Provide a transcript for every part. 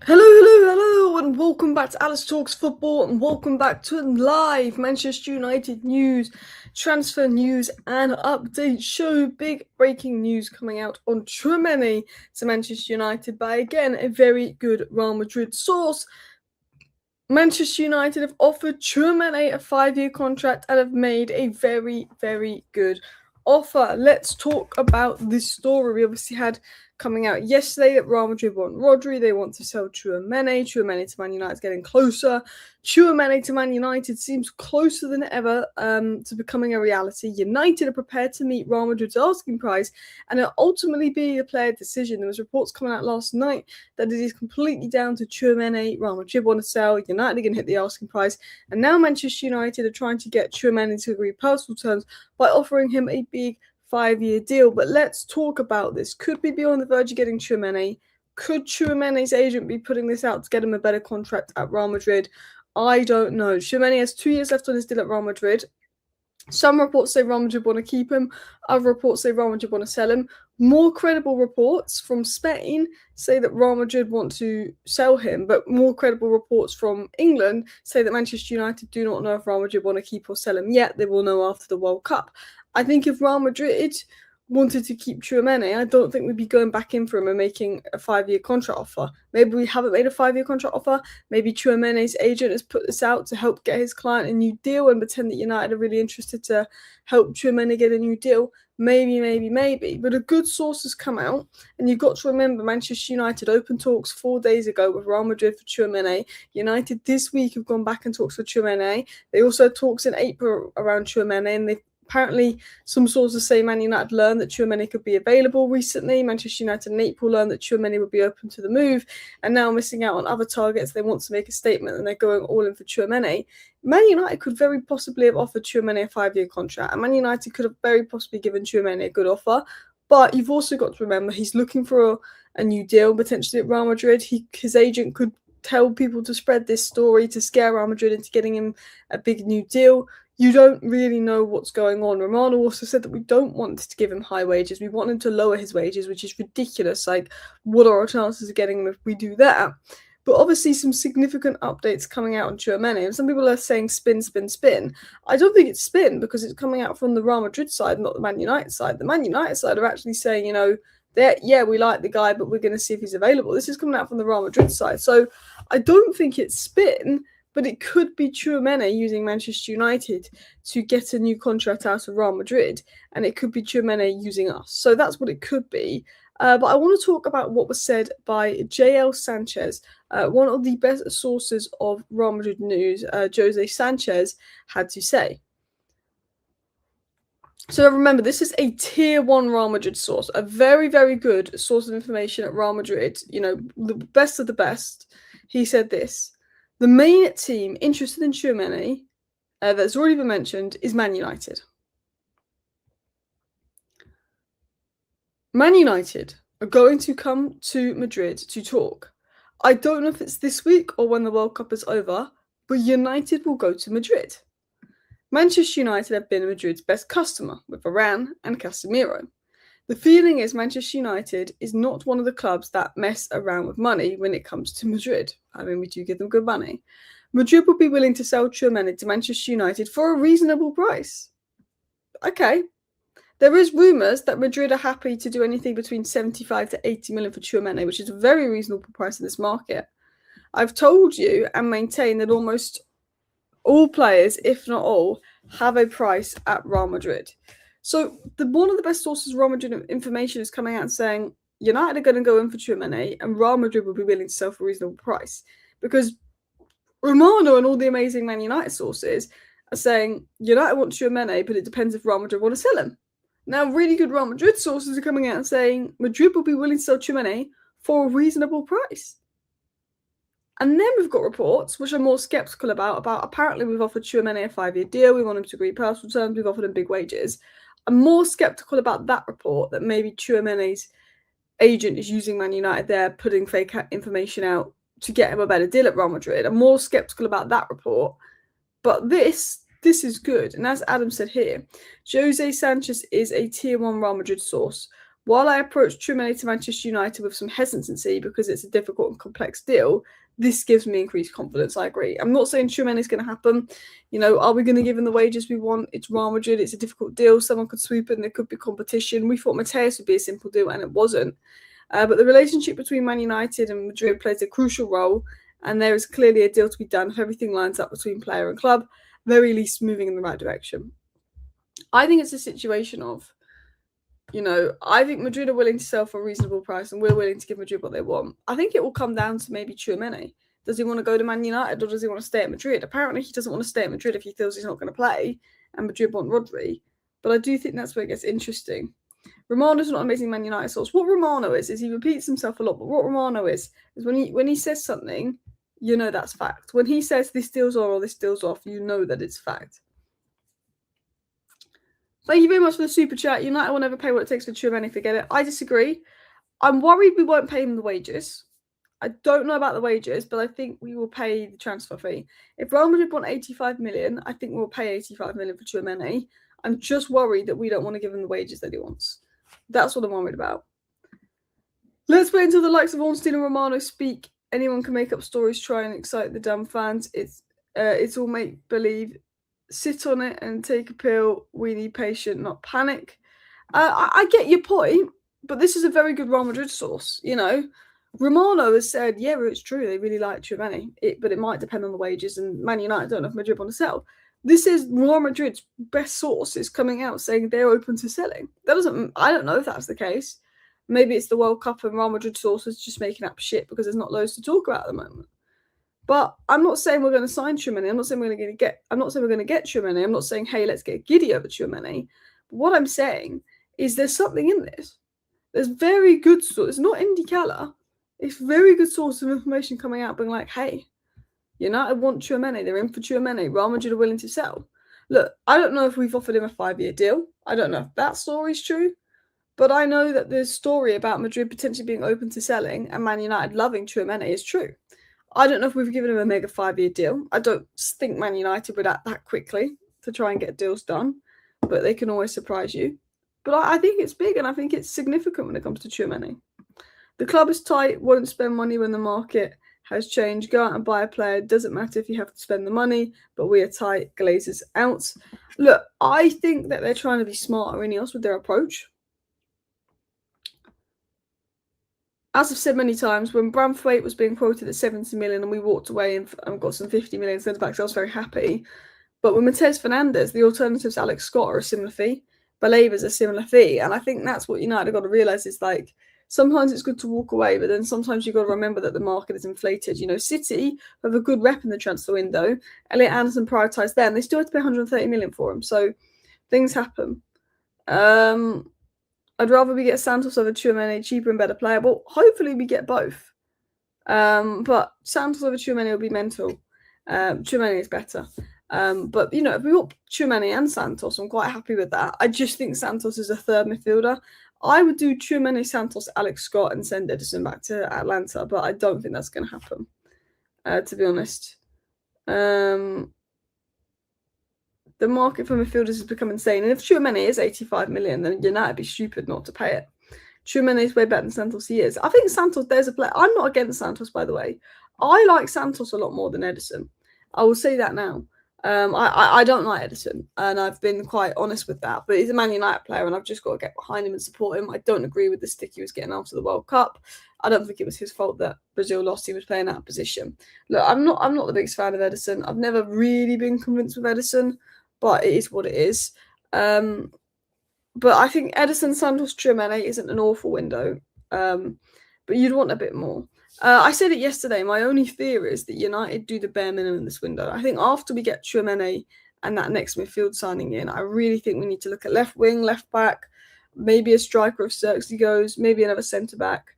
Hello, and welcome back to Alice Talks Football, and welcome back to live Manchester United news, transfer news, and update show. Big breaking news coming out on Tchouameni to Manchester United by, again, a very good Real Madrid source. Manchester United have offered Tchouameni a 5-year contract and have made a very, very good offer. Let's talk about this story. We obviously had coming out yesterday that Real Madrid want Rodri. They want to sell Tchouameni. Tchouameni to Man United is getting closer. Tchouameni to Man United seems closer than ever to becoming a reality. United are prepared to meet Real Madrid's asking price, and it'll ultimately be a player decision. There was reports coming out last night that it is completely down to Tchouameni. Real Madrid want to sell. United are going to hit the asking price, and now Manchester United are trying to get Tchouameni to agree personal terms by offering him a big 5-year deal. But let's talk about this. Could we be on the verge of getting Tchouameni? Could Tchouameni's agent be putting this out to get him a better contract at Real Madrid? I don't know. Tchouameni has 2 years left on his deal at Real Madrid. Some reports say Real Madrid want to keep him. Other reports say Real Madrid want to sell him. More credible reports from Spain say that Real Madrid want to sell him, but more credible reports from England say that Manchester United do not know if Real Madrid want to keep or sell him yet. They will know after the World Cup. I think if Real Madrid wanted to keep Tchouameni, I don't think we'd be going back in for him and making a 5-year contract offer. Maybe we haven't made a 5-year contract offer. Maybe Tchouameni's agent has put this out to help get his client a new deal and pretend that United are really interested to help Tchouameni get a new deal. Maybe. But a good source has come out, and you've got to remember Manchester United opened talks 4 days ago with Real Madrid for Tchouameni. United this week have gone back and talks for Tchouameni. They also had talks in April around Tchouameni, and apparently, some sources say Man United learned that Tchouameni could be available recently. Manchester United in April learned that Tchouameni would be open to the move, and now missing out on other targets. They want to make a statement, and they're going all in for Tchouameni. Man United could very possibly have offered Tchouameni a 5-year contract, and Man United could have very possibly given Tchouameni a good offer. But you've also got to remember he's looking for a new deal, potentially at Real Madrid. His agent could tell people to spread this story to scare Real Madrid into getting him a big new deal. You don't really know what's going on. Romano also said that we don't want to give him high wages. We want him to lower his wages, which is ridiculous. Like, what are our chances of getting him if we do that? But obviously, some significant updates coming out on Tchouameni. And some people are saying spin. I don't think it's spin because it's coming out from the Real Madrid side, not the Man United side. The Man United side are actually saying, we like the guy, but we're going to see if he's available. This is coming out from the Real Madrid side. So I don't think it's spin, but it could be Tchouameni using Manchester United to get a new contract out of Real Madrid, and it could be Tchouameni using us. So that's what it could be. But I want to talk about what was said by JL Sanchez, one of the best sources of Real Madrid news. Jose Sanchez had to say. So remember, this is a tier 1 Real Madrid source, a very, very good source of information at Real Madrid, the best of the best. He said this. The main team interested in Tchouameni, that's already been mentioned, is Man United. Man United are going to come to Madrid to talk. I don't know if it's this week or when the World Cup is over, but United will go to Madrid. Manchester United have been Madrid's best customer with Varane and Casemiro. The feeling is Manchester United is not one of the clubs that mess around with money when it comes to Madrid. I mean, we do give them good money. Madrid would be willing to sell Tchouameni to Manchester United for a reasonable price. Okay. There is rumours that Madrid are happy to do anything between 75 to 80 million for Tchouameni, which is a very reasonable price in this market. I've told you and maintain that almost all players, if not all, have a price at Real Madrid. So one of the best sources of Real Madrid information is coming out saying United are going to go in for Tchouameni and Real Madrid will be willing to sell for a reasonable price. Because Romano and all the amazing Man United sources are saying United want Tchouameni, but it depends if Real Madrid want to sell him. Now, really good Real Madrid sources are coming out and saying Madrid will be willing to sell Tchouameni for a reasonable price. And then we've got reports, which I'm more sceptical about apparently we've offered Tchouameni a 5-year deal, we want him to agree personal terms, we've offered him big wages. I'm more sceptical about that report, that maybe Tchouameni's agent is using Man United there, putting fake information out to get him a better deal at Real Madrid. I'm more sceptical about that report. But this is good. And as Adam said here, Jose Sanchez is a tier 1 Real Madrid source. While I approach Tchouameni to Manchester United with some hesitancy because it's a difficult and complex deal, this gives me increased confidence. I agree. I'm not saying Tchouameni is going to happen. Are we going to give him the wages we want? It's Real Madrid. It's a difficult deal. Someone could swoop in. There could be competition. We thought Mateus would be a simple deal, and it wasn't. But the relationship between Man United and Madrid plays a crucial role, and there is clearly a deal to be done if everything lines up between player and club, very least moving in the right direction. I think it's a situation of, I think Madrid are willing to sell for a reasonable price, and we're willing to give Madrid what they want. I think it will come down to maybe Tchouameni. Does he want to go to Man United, or does he want to stay at Madrid? Apparently, he doesn't want to stay at Madrid if he feels he's not going to play, and Madrid want Rodri. But I do think that's where it gets interesting. Romano's not amazing Man United source. What Romano is he repeats himself a lot, but what Romano is when he says something, that's fact. When he says this deal's on or this deal's off, that it's fact. Thank you very much for the super chat. United will never pay what it takes for Tchouameni. Forget it. I disagree. I'm worried we won't pay him the wages. I don't know about the wages, but I think we will pay the transfer fee. If Real Madrid want 85 million, I think we'll pay 85 million for Tchouameni. I'm just worried that we don't want to give him the wages that he wants. That's what I'm worried about. Let's wait until the likes of Ornstein and Romano speak. Anyone can make up stories, try and excite the dumb fans. It's all make believe. Sit on it and take a pill. We need patience, not panic. I get your point, but this is a very good Real Madrid source. Romano has said, yeah, it's true. They really like Tchouameni, but it might depend on the wages. And Man United don't know if Madrid want to sell. This is Real Madrid's best sources coming out saying they're open to selling. I don't know if that's the case. Maybe it's the World Cup and Real Madrid sources just making up shit because there's not loads to talk about at the moment. But I'm not saying we're going to sign Tchouameni. I'm not saying we're going to get Tchouameni. I'm not saying, hey, let's get giddy over Tchouameni. But what I'm saying is there's something in this. There's very good source. It's not Indy Cala. It's very good source of information coming out being like, hey, United want Tchouameni. They're in for Tchouameni. Real Madrid are willing to sell. Look, I don't know if we've offered him a 5-year deal. I don't know if that story's true. But I know that the story about Madrid potentially being open to selling and Man United loving Tchouameni is true. I don't know if we've given him a mega 5-year deal. I don't think Man United would act that quickly to try and get deals done, but they can always surprise you. But I think it's big and I think it's significant when it comes to Tchouameni. The club is tight, won't spend money when the market has changed. Go out and buy a player. Doesn't matter if you have to spend the money, but we are tight. Glazers out. Look, I think that they're trying to be smarter, Ineos, with their approach. As I've said many times, when Braithwaite was being quoted at 70 million and we walked away and got some 50 million centre backs, I was very happy. But with Mateus Fernandes, the alternatives Alex Scott are a similar fee. Baleva's a similar fee. And I think that's what United have got to realise is like, sometimes it's good to walk away, but then sometimes you've got to remember that the market is inflated. City have a good rep in the transfer window. Elliot Anderson prioritised them. They still had to pay 130 million for him. So things happen. I'd rather we get Santos over Tchouameni, cheaper and better player. Well, hopefully we get both. But Santos over Tchouameni will be mental. Tchouameni is better. But, if we got Tchouameni and Santos, I'm quite happy with that. I just think Santos is a third midfielder. I would do Tchouameni, Santos, Alex Scott and send Edison back to Atlanta, but I don't think that's going to happen, to be honest. The market for midfielders has become insane. And if Tchouameni is 85 million, then United would be stupid not to pay it. Tchouameni is way better than Santos. He is. I think Santos, there's a player. I'm not against Santos, by the way. I like Santos a lot more than Edison. I will say that now. I don't like Edison, and I've been quite honest with that. But he's a Man United player, and I've just got to get behind him and support him. I don't agree with the stick he was getting after the World Cup. I don't think it was his fault that Brazil lost. He was playing out of position. Look, I'm not the biggest fan of Edison. I've never really been convinced with Edison, but it is what it is. But I think Edison, Santos, Tchouameni isn't an awful window. But you'd want a bit more. I said it yesterday. My only fear is that United do the bare minimum this window. I think after we get Tchouameni and that next midfield signing in, I really think we need to look at left wing, left back, maybe a striker if Xerxes goes, maybe another centre back.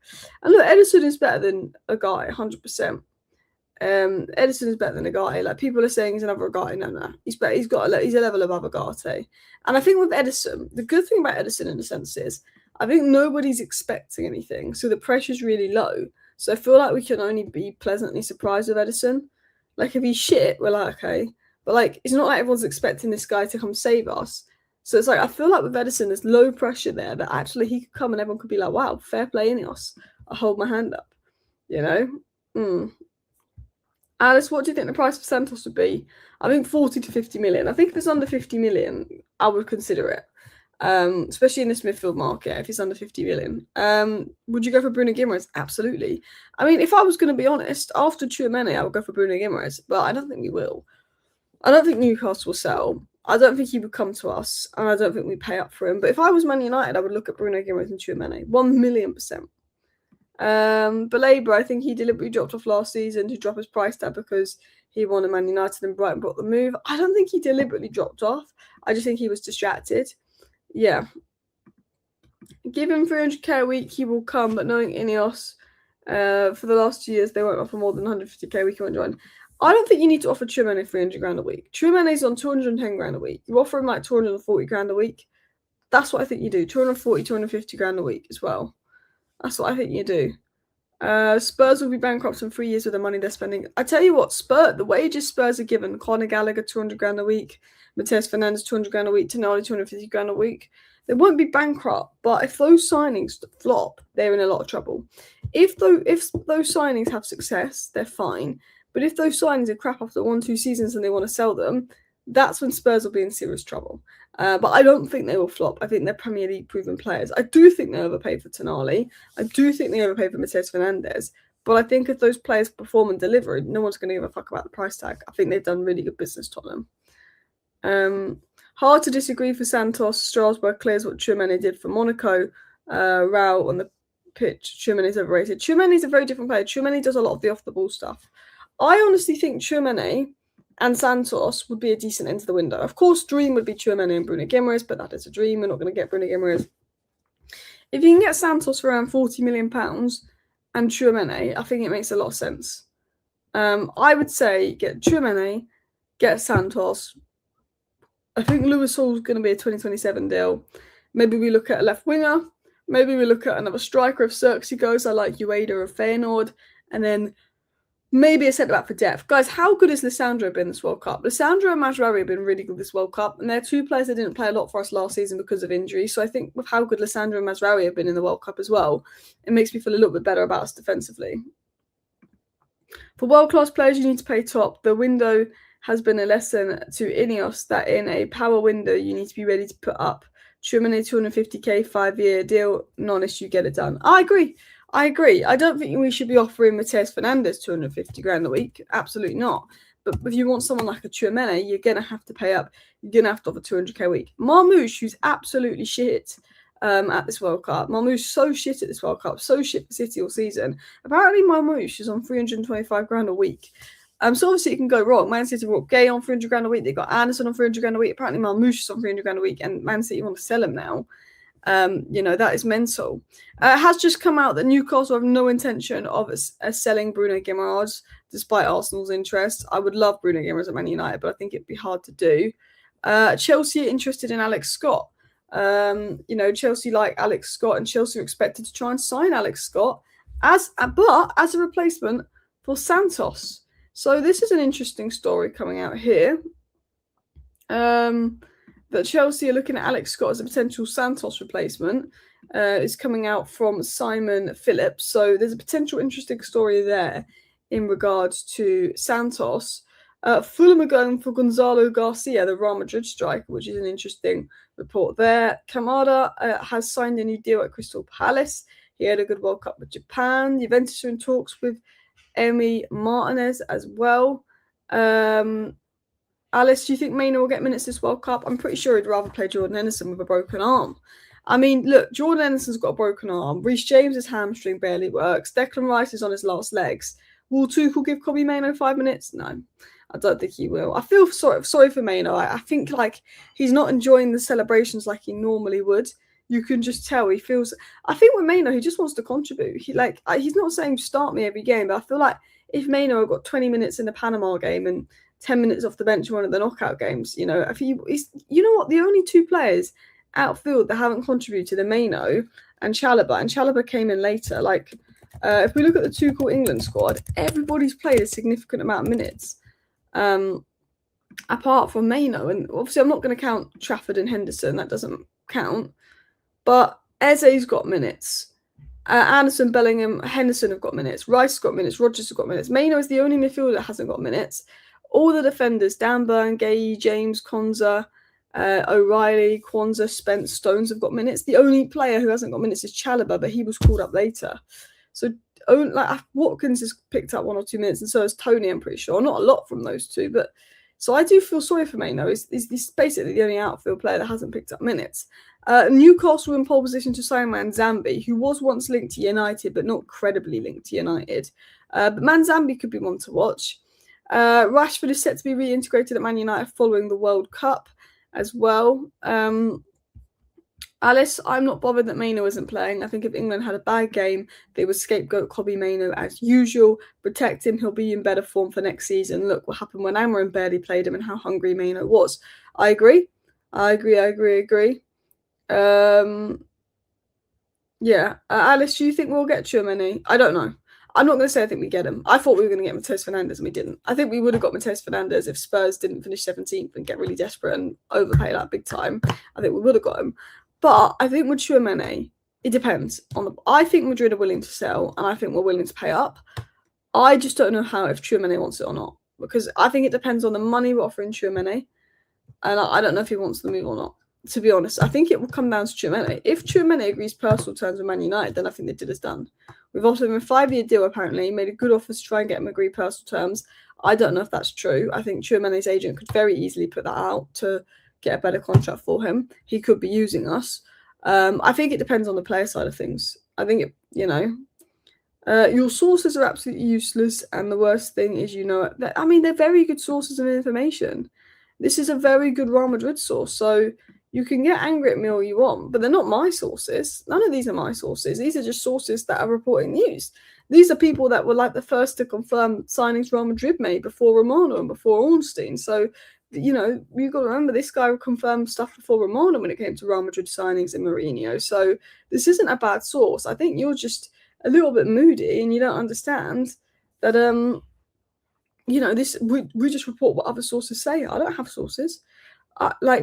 And look, Edison is better than a guy, 100%. Edison is better than a guy. Like people are saying he's another guy. No. He's better. He's a level above Agate. And I think with Edison, the good thing about Edison in a sense is I think nobody's expecting anything, so the pressure's really low. So I feel like we can only be pleasantly surprised with Edison. Like if he's shit, we're like, okay. But like it's not like everyone's expecting this guy to come save us. So it's like, I feel like with Edison, there's low pressure there that actually he could come and everyone could be like, wow, fair play, Ineos. I hold my hand up, you know? Alice, what do you think the price for Santos would be? I think 40 to 50 million. I think if it's under 50 million, I would consider it. Especially in this midfield market, if it's under 50 million. Would you go for Bruno Guimaraes? Absolutely. I mean, if I was going to be honest, after Tchouameni, I would go for Bruno Guimaraes, but I don't think we will. I don't think Newcastle will sell. I don't think he would come to us, and I don't think we pay up for him. But if I was Man United, I would look at Bruno Guimaraes and Tchouameni. 1,000,000%. Belaber, I think he deliberately dropped off last season to drop his price tag because he wanted Man United and Brighton brought the move. I don't think he deliberately dropped off. I just think he was distracted. Yeah. Give him 300k a week, he will come, but knowing Ineos, for the last 2 years, they won't offer more than 150k a week, he won't join. I don't think you need to offer Tchouameni 300 grand a week. Tchouameni's on 210 grand a week. You offer him like 240 grand a week. That's what I think you do. 240, 250 grand a week as well. That's what I think you do. Spurs will be bankrupt in 3 years with the money they're spending. I tell you what, the wages Spurs are given, Conor Gallagher 200 grand a week, Matheus Fernandes 200 grand a week, Tonali 250 grand a week. They won't be bankrupt, but if those signings flop, they're in a lot of trouble. If those signings have success, they're fine. But if those signings are crap after 1-2 seasons and they want to sell them, that's when Spurs will be in serious trouble. But I don't think they will flop. I think they're Premier League proven players. I do think they overpaid for Tonali. I do think they overpaid for Matheus Fernandes. But I think if those players perform and deliver, no one's going to give a fuck about the price tag. I think they've done really good business, Tottenham. Hard to disagree for Santos. Strasbourg clears what Tchouameni did for Monaco. Raul on the pitch. Tchouameni's overrated. Tchouameni's a very different player. Tchouameni does a lot of the off-the-ball stuff. I honestly think Tchouameni and Santos would be a decent end to the window. Of course, dream would be Tchouameni and Bruno Guimaraes, but that is a dream. We're not going to get Bruno Guimaraes. If you can get Santos for around £40 million and Tchouameni, I think it makes a lot of sense. I would say get Tchouameni, get Santos. I think Lewis Hall's going to be a 2027 deal. Maybe we look at a left winger. Maybe we look at another striker if Xerxes goes. I like Ueda of Feyenoord. And then maybe a centre-back for depth. Guys, how good has Lissandro been this World Cup? Lissandro and Mazraoui have been really good this World Cup, and they're two players that didn't play a lot for us last season because of injury. So I think with how good Lissandro and Mazraoui have been in the World Cup as well, it makes me feel a little bit better about us defensively. For world-class players, you need to pay top. The window has been a lesson to Ineos that in a power window, you need to be ready to put up. Tchouameni 250k 5-year deal, non-issue, get it done. I agree. I don't think we should be offering Matheus Fernandes 250 grand a week. Absolutely not. But if you want someone like a Tchouameni, you're going to have to pay up. You're going to have to offer 200k a week. Marmoush, who's absolutely shit at this World Cup. Marmoush so shit at this World Cup. So shit for City all season. Apparently Marmoush is on 325 grand a week. So obviously it can go wrong. Man City brought Gay on 300 grand a week. They got Anderson on 300 grand a week. Apparently Marmoush is on 300 grand a week, and Man City want to sell him now. That is mental. It has just come out that Newcastle have no intention of selling Bruno Guimaraes, despite Arsenal's interest. I would love Bruno Guimaraes at Man United, but I think it'd be hard to do. Chelsea are interested in Alex Scott. Chelsea like Alex Scott, and Chelsea are expected to try and sign Alex Scott as a replacement for Santos. So this is an interesting story coming out here. That Chelsea are looking at Alex Scott as a potential Santos replacement is coming out from Simon Phillips. So there's a potential interesting story there in regards to Santos. Fulham are going for Gonzalo Garcia, the Real Madrid striker, which is an interesting report there. Kamada has signed a new deal at Crystal Palace. He had a good World Cup with Japan. Juventus are in talks with Emi Martinez as well. Alice, do you think Mainoo will get minutes this World Cup? I'm pretty sure he'd rather play Jordan Henderson with a broken arm. I mean, look, Jordan Henderson's got a broken arm. Reece James's hamstring barely works. Declan Rice is on his last legs. Will Tuchel give Kobbie Mainoo 5 minutes? No, I don't think he will. I feel sorry for Mainoo. I think like he's not enjoying the celebrations like he normally would. You can just tell he feels. I think with Mainoo, he just wants to contribute. He's not saying start me every game, but I feel like if Mainoo got 20 minutes in the Panama game and 10 minutes off the bench in one of the knockout games, you know what? The only two players outfield that haven't contributed are Mainoo and Chalobah came in later. If we look at the Tuchel England squad, everybody's played a significant amount of minutes. apart from Mainoo. And obviously I'm not going to count Trafford and Henderson, that doesn't count. But Eze's got minutes. Anderson, Bellingham, Henderson have got minutes. Rice has got minutes. Rodgers has got minutes. Mainoo is the only midfielder that hasn't got minutes. All the defenders, Dan Burn, Gay, James, Konza, O'Reilly, Kwanzaa, Spence, Stones have got minutes. The only player who hasn't got minutes is Chalobah, but he was called up later. So like Watkins has picked up 1 or 2 minutes, and so has Tony, I'm pretty sure. Not a lot from those two, but so I do feel sorry for Mainoo. He's basically the only outfield player that hasn't picked up minutes. Newcastle in pole position to sign Manzambi, who was once linked to United, but not credibly linked to United. But Manzambi could be one to watch. Rashford is set to be reintegrated at Man United following the World Cup as well. Alice, I'm not bothered that Mainoo isn't playing. I think if England had a bad game, they would scapegoat Kobbie Mainoo as usual. Protect him, he'll be in better form for next season. Look what happened when Amarin barely played him and how hungry Mainoo was. I agree. Yeah. Alice, do you think we'll get Tchouameni? I don't know. I'm not going to say I think we get him. I thought we were going to get Matheus Fernandes and we didn't. I think we would have got Matheus Fernandes if Spurs didn't finish 17th and get really desperate and overpay that big time. I think we would have got him. But I think with Tchouameni, it depends. I think Madrid are willing to sell and I think we're willing to pay up. I just don't know how if Tchouameni wants it or not. Because I think it depends on the money we're offering Tchouameni. And I don't know if he wants the move or not. To be honest, I think it will come down to Tchouameni. If Tchouameni agrees personal terms with Man United, then I think the deal is done. We've offered him a 5-year deal, apparently. Made a good offer to try and get him agreed personal terms. I don't know if that's true. I think Tchouameni's agent could very easily put that out to get a better contract for him. He could be using us. I think it depends on the player side of things. I think, your sources are absolutely useless. And the worst thing is, they're very good sources of information. This is a very good Real Madrid source. So you can get angry at me all you want, but they're not my sources. None of these are my sources. These are just sources that are reporting news. These are people that were like the first to confirm signings Real Madrid made before Romano and before Ornstein. So, you've got to remember this guy confirmed stuff before Romano when it came to Real Madrid signings and Mourinho. So this isn't a bad source. I think you're just a little bit moody and you don't understand that, we just report what other sources say. I don't have sources.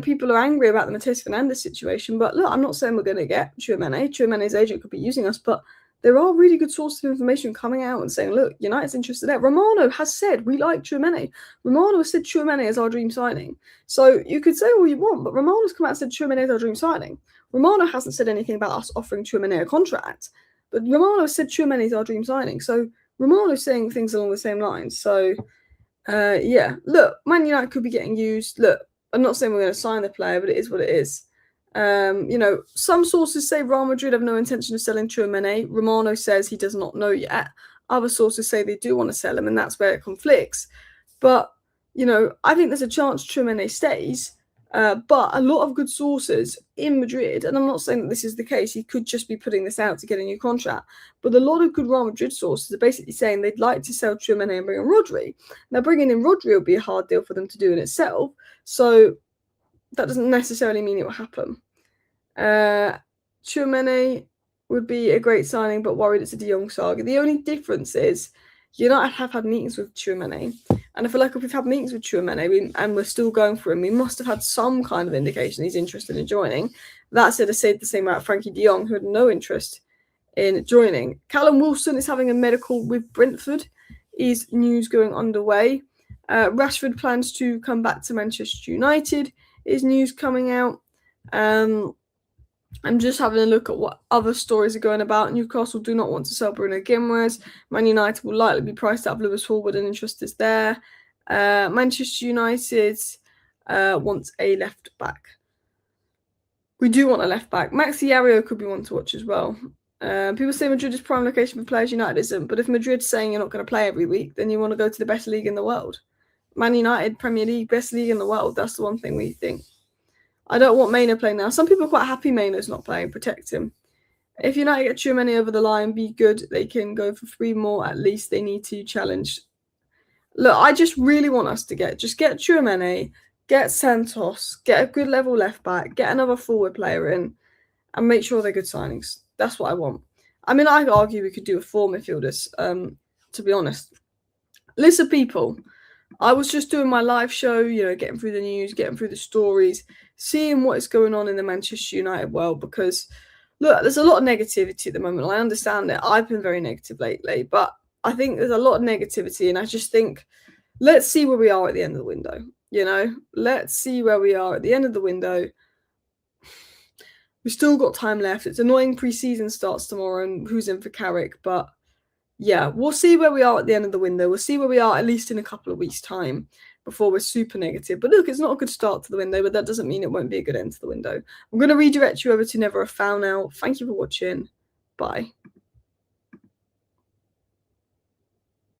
People are angry about the Matheus Fernandes situation, but look, I'm not saying we're going to get Tchouameni. Tchouameni's agent could be using us, but there are really good sources of information coming out and saying, look, United's interested there. Romano has said, we like Tchouameni. Romano has said Tchouameni is our dream signing. So you could say all you want, but Romano's come out and said Tchouameni is our dream signing. Romano hasn't said anything about us offering Tchouameni a contract, but Romano said Tchouameni is our dream signing. So Romano's saying things along the same lines. So, look, Man United could be getting used. Look, I'm not saying we're going to sign the player, but it is what it is. Some sources say Real Madrid have no intention of selling Tchouameni. Romano says he does not know yet. Other sources say they do want to sell him, and that's where it conflicts. But, I think there's a chance Tchouameni stays. But a lot of good sources in Madrid, and I'm not saying that this is the case, he could just be putting this out to get a new contract, but a lot of good Real Madrid sources are basically saying they'd like to sell Tchouameni and bring in Rodri. Now, bringing in Rodri will be a hard deal for them to do in itself, so that doesn't necessarily mean it will happen. Tchouameni would be a great signing, but worried it's a De Jong saga. The only difference is United have had meetings with Tchouameni, and I feel like if we've had meetings with Tchouameni and we're still going for him, we must have had some kind of indication he's interested in joining. That said, I said the same about Frankie de Jong, who had no interest in joining. Callum Wilson is having a medical with Brentford. Is news going underway. Rashford plans to come back to Manchester United. Is news coming out. I'm just having a look at what other stories are going about. Newcastle do not want to sell Bruno Guimaraes. Man United will likely be priced out of Lewis Forward and interest is there. Manchester United wants a left back. We do want a left back. Maxi Ario could be one to watch as well. People say Madrid is prime location for players, United isn't. But if Madrid's saying you're not going to play every week, then you want to go to the best league in the world. Man United, Premier League, best league in the world. That's the one thing we think. I don't want Mainoo playing now. Some people are quite happy Mainoo's not playing. Protect him. If United get Tchouameni over the line, be good. They can go for 3 more at least. They need to challenge. Look, I just really want us to get Tchouameni, get Santos, get a good level left back, get another forward player in, and make sure they're good signings. That's what I want. I mean, I could argue we could do with 4 midfielders, to be honest. Listen, people, I was just doing my live show, you know, getting through the news, getting through the stories, seeing what is going on in the Manchester United world, because look, there's a lot of negativity at the moment. I understand it. I've been very negative lately, but I think there's a lot of negativity, and I just think, let's see where we are at the end of the window. You know, let's see where we are at the end of the window. We've still got time left. It's annoying pre-season starts tomorrow and who's in for Carrick, but yeah, we'll see where we are at the end of the window. We'll see where we are at least in a couple of weeks' time before we're super negative. But look, it's not a good start to the window, but that doesn't mean it won't be a good end to the window. I'm going to redirect you over to Never a Foul now. Thank you for watching. Bye.